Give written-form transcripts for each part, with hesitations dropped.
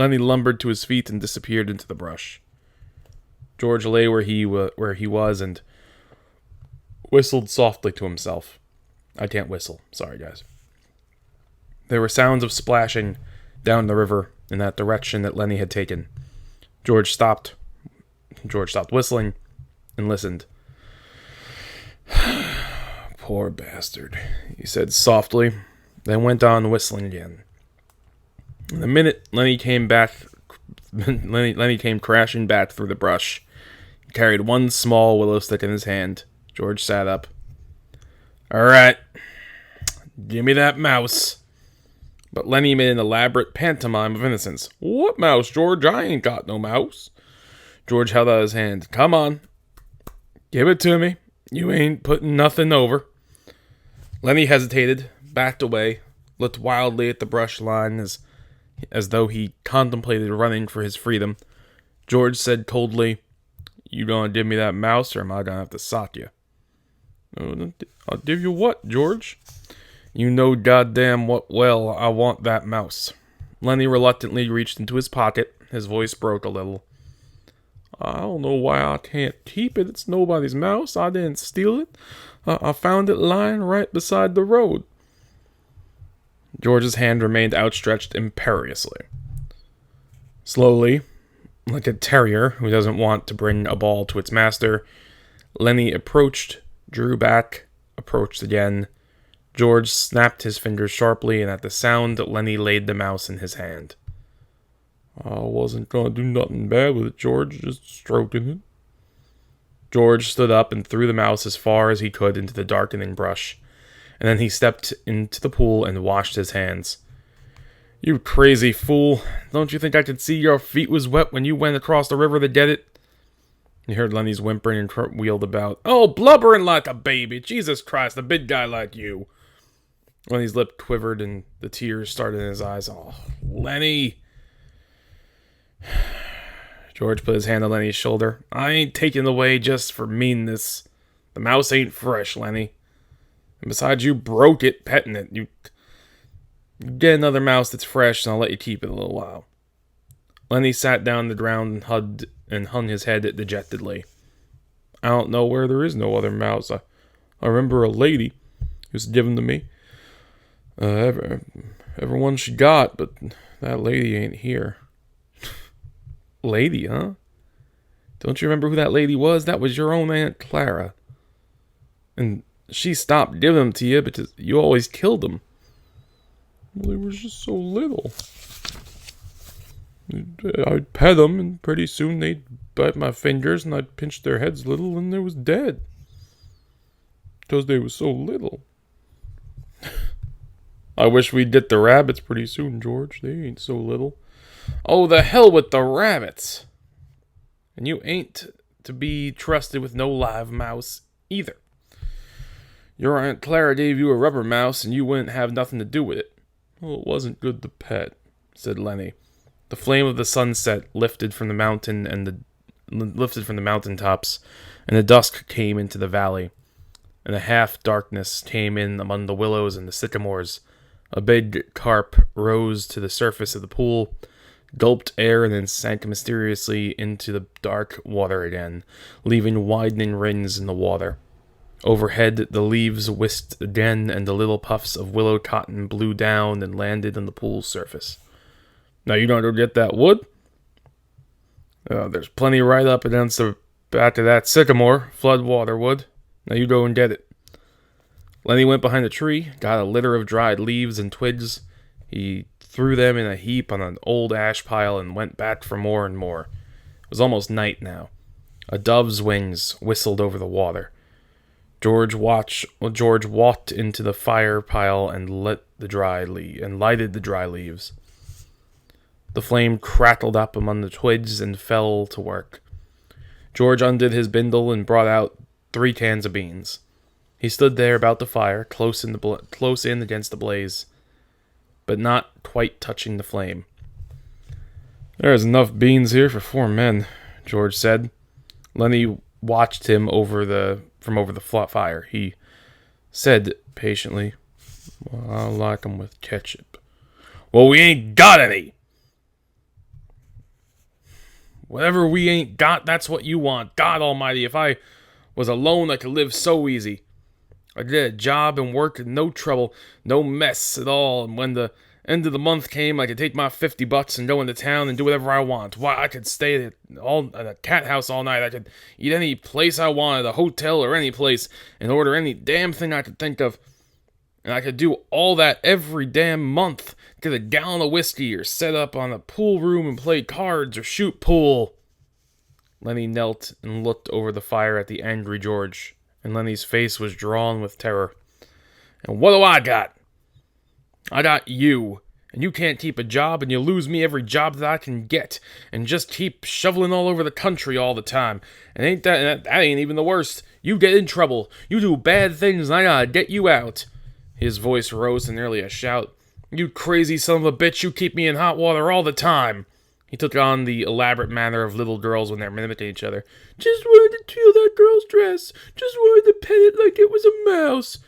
Lenny lumbered to his feet and disappeared into the brush. George lay where he was and whistled softly to himself. I can't whistle. Sorry, guys. There were sounds of splashing down the river in that direction that Lenny had taken. George stopped whistling and listened. Poor bastard, he said softly, then went on whistling again. In a minute, Lenny came crashing back through the brush. He carried one small willow stick in his hand. George sat up. All right, give me that mouse. But Lenny made an elaborate pantomime of innocence. What mouse, George? I ain't got no mouse. George held out his hand. Come on. Give it to me. You ain't putting nothing over. Lenny hesitated, backed away, looked wildly at the brush line as though he contemplated running for his freedom. George said coldly, You gonna give me that mouse, or am I gonna have to sock you? I'll give you what, George? You know goddamn well I want that mouse. Lenny reluctantly reached into his pocket. His voice broke a little. I don't know why I can't keep it. It's nobody's mouse. I didn't steal it. I found it lying right beside the road. George's hand remained outstretched imperiously. Slowly, like a terrier who doesn't want to bring a ball to its master, Lenny approached, drew back, approached again. George snapped his fingers sharply, and at the sound, Lenny laid the mouse in his hand. I wasn't gonna do nothing bad with it, George, just stroking it. George stood up and threw the mouse as far as he could into the darkening brush, and then he stepped into the pool and washed his hands. You crazy fool. Don't you think I could see your feet was wet when you went across the river to get it? He heard Lenny's whimpering and wheeled about. Oh, blubbering like a baby. Jesus Christ, a big guy like you. Lenny's lip quivered and the tears started in his eyes. Oh, Lenny. George put his hand on Lenny's shoulder. I ain't taking it away just for meanness. The mouse ain't fresh, Lenny. And besides, you broke it petting it. You get another mouse that's fresh, and I'll let you keep it a little while. Lenny sat down on the ground and hung his head dejectedly. I don't know where there is no other mouse. I remember a lady who's given to me. Everyone she got, but that lady ain't here. Lady, huh? Don't you remember who that lady was? That was your own Aunt Clara. And she stopped giving them to you because you always killed them. Well, they were just so little. I'd pet them, and pretty soon they'd bite my fingers, and I'd pinch their heads a little, and they was dead. Because they was so little. I wish we'd get the rabbits pretty soon, George. They ain't so little. Oh, the hell with the rabbits. And you ain't to be trusted with no live mouse either. Your Aunt Clara gave you a rubber mouse, and you wouldn't have nothing to do with it. Well, it wasn't good to pet, said Lenny. The flame of the sunset lifted from the mountain mountaintops, and the dusk came into the valley, and a half darkness came in among the willows and the sycamores. A big carp rose to the surface of the pool, gulped air, and then sank mysteriously into the dark water again, leaving widening rings in the water. Overhead, the leaves whisked again, and the little puffs of willow cotton blew down and landed on the pool's surface. Now you don't go get that wood? There's plenty right up against the back of that sycamore, floodwater wood. Now you go and get it. Lenny went behind a tree, got a litter of dried leaves and twigs. He threw them in a heap on an old ash pile and went back for more and more. It was almost night now. A dove's wings whistled over the water. George walked into the fire pile and lighted the dry leaves. The flame crackled up among the twigs and fell to work. George undid his bindle and brought out 3 cans of beans. He stood there about the fire, close in against the blaze, but not quite touching the flame. There's enough beans here for 4 men, George said. Lenny watched him from over the fire. He said patiently, well, I like 'em with ketchup. Well, we ain't got any! Whatever we ain't got, that's what you want. God almighty, if I was alone, I could live so easy. I did a job and work and no trouble, no mess at all, and when the end of the month came, I could take my $50 and go into town and do whatever I want. Why, I could stay at a cat house all night. I could eat any place I wanted, a hotel or any place, and order any damn thing I could think of. And I could do all that every damn month. Get a gallon of whiskey or set up on a pool room and play cards or shoot pool. Lenny knelt and looked over the fire at the angry George, and Lenny's face was drawn with terror. And what do I got? I got you, and you can't keep a job, and you lose me every job that I can get, and just keep shoveling all over the country all the time. And that ain't even the worst. You get in trouble. You do bad things, and I gotta get you out. His voice rose to nearly a shout. You crazy son of a bitch, you keep me in hot water all the time. He took on the elaborate manner of little girls when they're mimicking each other. Just wanted to steal that girl's dress. Just wanted to pet it like it was a mouse.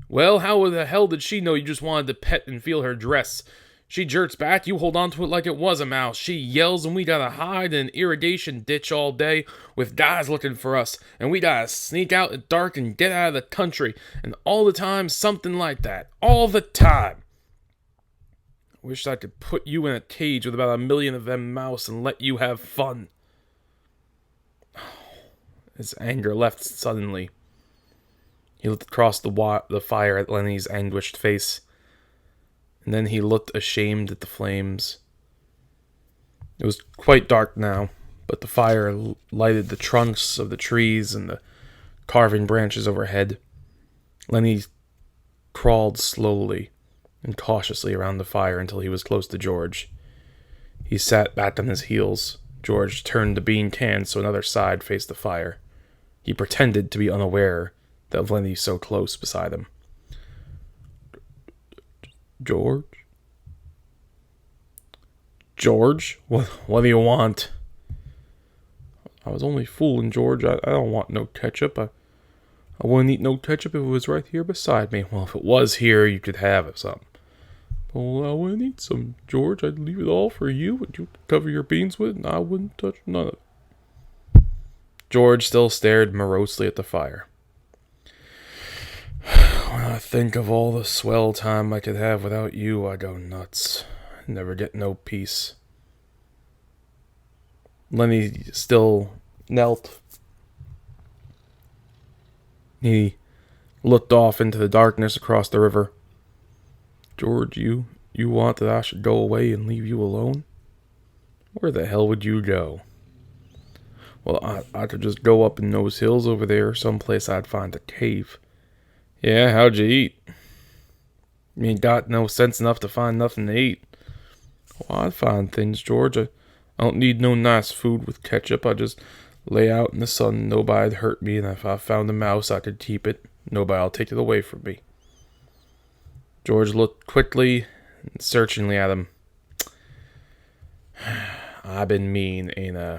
Well, how the hell did she know you just wanted to pet and feel her dress? She jerks back, you hold on to it like it was a mouse. She yells, and we gotta hide in an irrigation ditch all day with guys looking for us. And we gotta sneak out at dark and get out of the country. And all the time, something like that. All the time. I wish I could put you in a cage with about 1 million of them mouse and let you have fun. His anger left suddenly. He looked across the fire at Lenny's anguished face, and then he looked ashamed at the flames. It was quite dark now, but the fire lighted the trunks of the trees and the carving branches overhead. Lenny crawled slowly and cautiously around the fire until he was close to George. He sat back on his heels. George turned the bean can so another side faced the fire. He pretended to be unaware of Lenny so close beside him. George? George? What do you want? I was only fooling, George. I don't want no ketchup. I wouldn't eat no ketchup if it was right here beside me. Well, if it was here, you could have it some. Well, I wouldn't eat some, George. I'd leave it all for you, and you cover your beans with it, and I wouldn't touch none of it. George still stared morosely at the fire. When I think of all the swell time I could have without you, I go nuts. I never get no peace. Lenny still knelt. He looked off into the darkness across the river. George, you want that I should go away and leave you alone? Where the hell would you go? Well, I could just go up in those hills over there, someplace I'd find a cave. Yeah, how'd you eat? You ain't got no sense enough to find nothing to eat. Well, I'd find things, George. I don't need no nice food with ketchup. I just lay out in the sun. Nobody'd hurt me, and if I found a mouse, I could keep it. Nobody'll take it away from me. George looked quickly and searchingly at him. I've been mean, ain't I?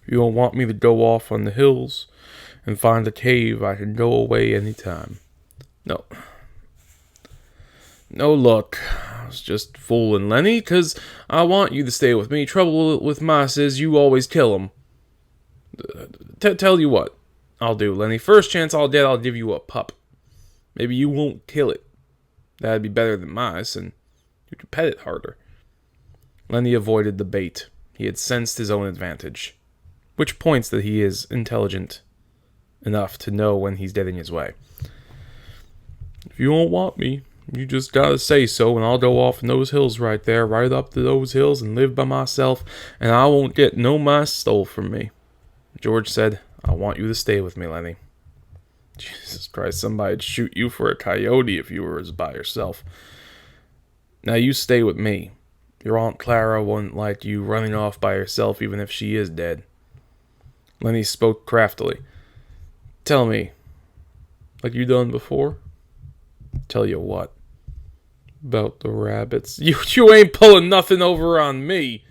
If you don't want me to go off on the hills and find a cave, I can go away any time. No, look, I was just fooling Lenny, 'cause I want you to stay with me. Trouble with mice is you always kill 'em. Tell you what I'll do, Lenny. First chance I'll get, I'll give you a pup. Maybe you won't kill it. That'd be better than mice, and you could pet it harder. Lenny avoided the bait. He had sensed his own advantage, which points that he is intelligent enough to know when he's getting his way. If you don't want me, you just gotta say so, and I'll go off in those hills right there, right up to those hills, and live by myself, and I won't get no mice stole from me. George said, I want you to stay with me, Lenny. Jesus Christ, somebody'd shoot you for a coyote if you were by yourself. Now you stay with me. Your Aunt Clara wouldn't like you running off by yourself even if she is dead. Lenny spoke craftily. Tell me, like you done before? Tell you what? About the rabbits. You ain't pulling nothing over on me.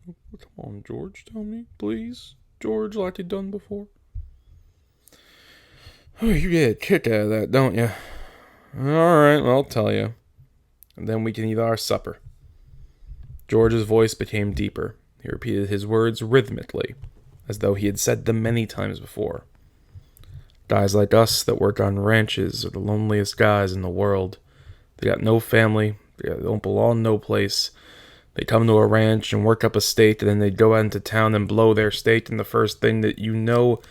Come on, George, tell me, please. George, like you done before? Oh, you get a kick out of that, don't you? Alright, well, I'll tell you. And then we can eat our supper. George's voice became deeper. He repeated his words rhythmically, as though he had said them many times before. Guys like us that work on ranches are the loneliest guys in the world. They got no family. They don't belong no place. They come to a ranch and work up a stake, and then they go out into town and blow their stake, and the first thing that you know,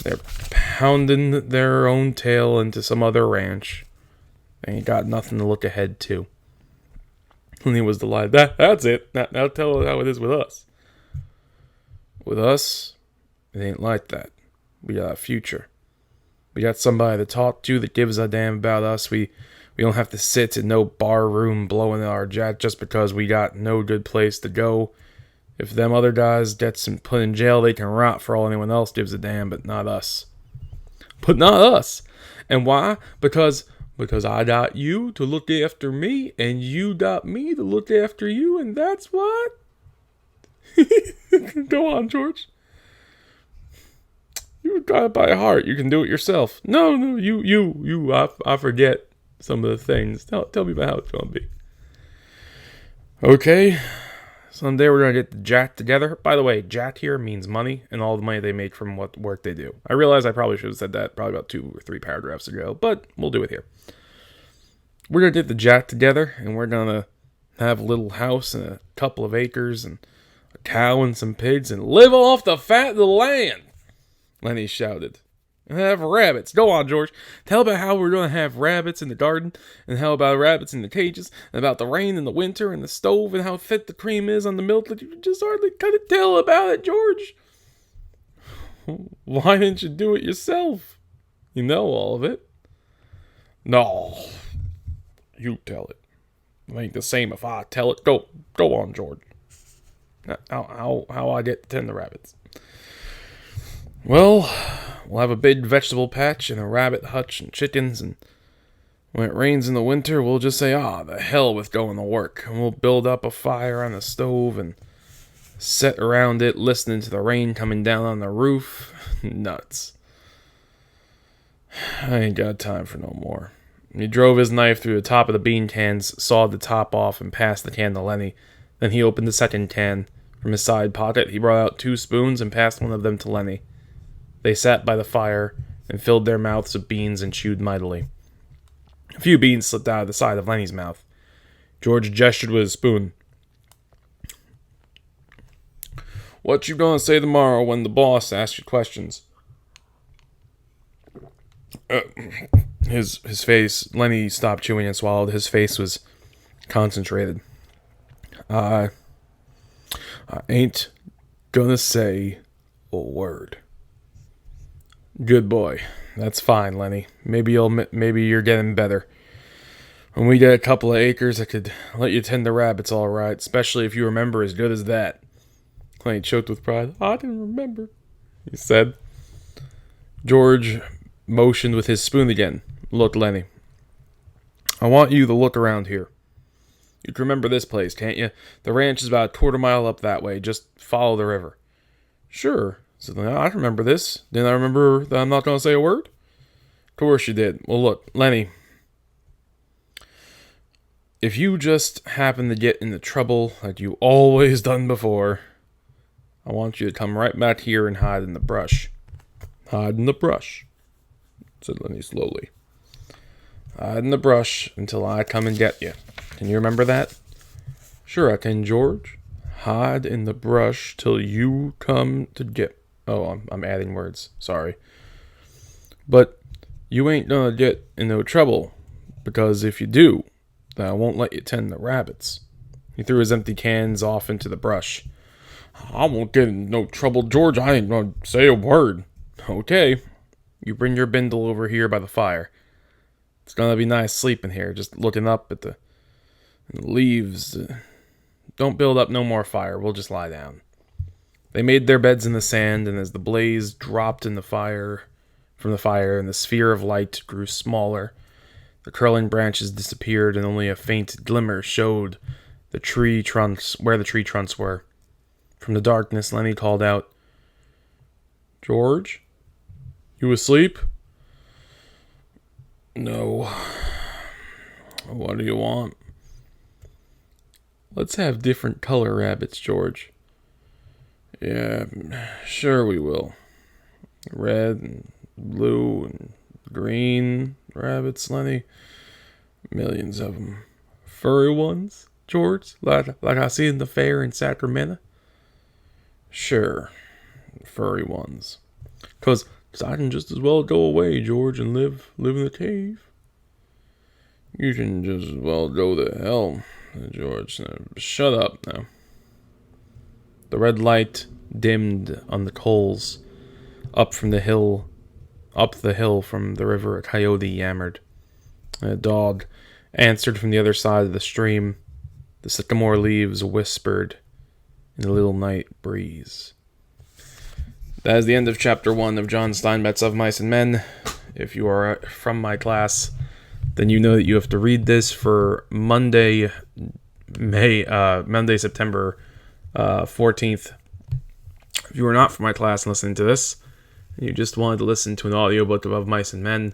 they're pounding their own tail into some other ranch. They ain't got nothing to look ahead to. And he was the lie. That's it. Now tell us how it is with us. With us, it ain't like that. We got a future. We got somebody to talk to that gives a damn about us. We don't have to sit in no bar room blowing our jet just because we got no good place to go. If them other guys gets put in jail, they can rot for all anyone else gives a damn, but not us. But not us. And why? Because I got you to look after me, and you got me to look after you, and that's what? Go on, George. You got it by heart. You can do it yourself. No, you. I forget some of the things. Tell me about how it's going to be. Okay. Someday we're going to get the jack together. By the way, jack here means money and all the money they make from what work they do. I realize I probably should have said that probably about 2 or 3 paragraphs ago, but we'll do it here. We're going to get the jack together, and we're going to have a little house and a couple of acres and a cow and some pigs and live off the fat of the land, Lenny shouted. And have rabbits. Go on, George. Tell about how we're going to have rabbits in the garden, and how about rabbits in the cages, and about the rain in the winter, and the stove, and how thick the cream is on the milk. You just hardly kind of tell about it, George. Why didn't you do it yourself? You know all of it. No. You tell it. It ain't the same if I tell it. Go on, George. How I get to tend the rabbits. Well, we'll have a big vegetable patch and a rabbit hutch and chickens, and when it rains in the winter, we'll just say, the hell with going to work, and we'll build up a fire on the stove and sit around it listening to the rain coming down on the roof. Nuts. I ain't got time for no more. He drove his knife through the top of the bean cans, sawed the top off, and passed the can to Lenny. Then he opened the second can. From his side pocket, he brought out 2 spoons and passed one of them to Lenny. They sat by the fire and filled their mouths with beans and chewed mightily. A few beans slipped out of the side of Lenny's mouth. George gestured with his spoon. What you gonna say tomorrow when the boss asks you questions? His face, Lenny stopped chewing and swallowed. His face was concentrated. I ain't gonna say a word. Good boy. That's fine, Lenny. Maybe you're getting better. When we get a couple of acres, I could let you tend the rabbits all right, especially if you remember as good as that. Lenny choked with pride. I didn't remember, he said. George motioned with his spoon again. Look, Lenny. I want you to look around here. You can remember this place, can't you? The ranch is about a quarter mile up that way. Just follow the river. Sure. So I remember this. Didn't I remember that I'm not going to say a word? Of course you did. Well, look, Lenny. If you just happen to get into trouble like you always done before, I want you to come right back here and hide in the brush. Hide in the brush, said Lenny slowly. Hide in the brush until I come and get you. Can you remember that? Sure I can, George. Hide in the brush till you come to get... Oh, I'm adding words. Sorry. But you ain't gonna get in no trouble, because if you do, then I won't let you tend the rabbits. He threw his empty cans off into the brush. I won't get in no trouble, George. I ain't gonna say a word. Okay. You bring your bindle over here by the fire. It's gonna be nice sleeping here, just looking up at the leaves. Don't build up no more fire. We'll just lie down. They made their beds in the sand, and as the blaze dropped from the fire, and the sphere of light grew smaller, the curling branches disappeared, and only a faint glimmer showed the tree trunks where the tree trunks were. From the darkness, Lenny called out, "George, you asleep?" "No. What do you want?" Let's have different color rabbits, George. Yeah, sure we will. Red and blue and green rabbits, Lenny. Millions of them. Furry ones, George, like I see in the fair in Sacramento. Sure, furry ones. Cause I can just as well go away, George, and live in the cave. You can just as well go to hell, George. Shut up now. The red light dimmed on the coals. Up the hill from the river, a coyote yammered. A dog answered from the other side of the stream. The sycamore leaves whispered in the little night breeze. That is the end of chapter 1 of John Steinbeck's Of Mice and Men. If you are from my class, then you know that you have to read this for Monday, September 14th. If you are not from my class and listening to this, and you just wanted to listen to an audiobook of Mice and Men,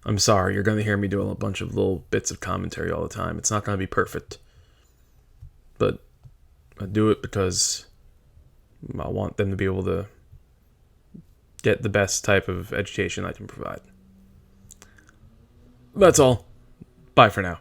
I'm sorry, you're going to hear me doing a bunch of little bits of commentary all the time. It's not going to be perfect. But I do it because I want them to be able to get the best type of education I can provide. That's all. Bye for now.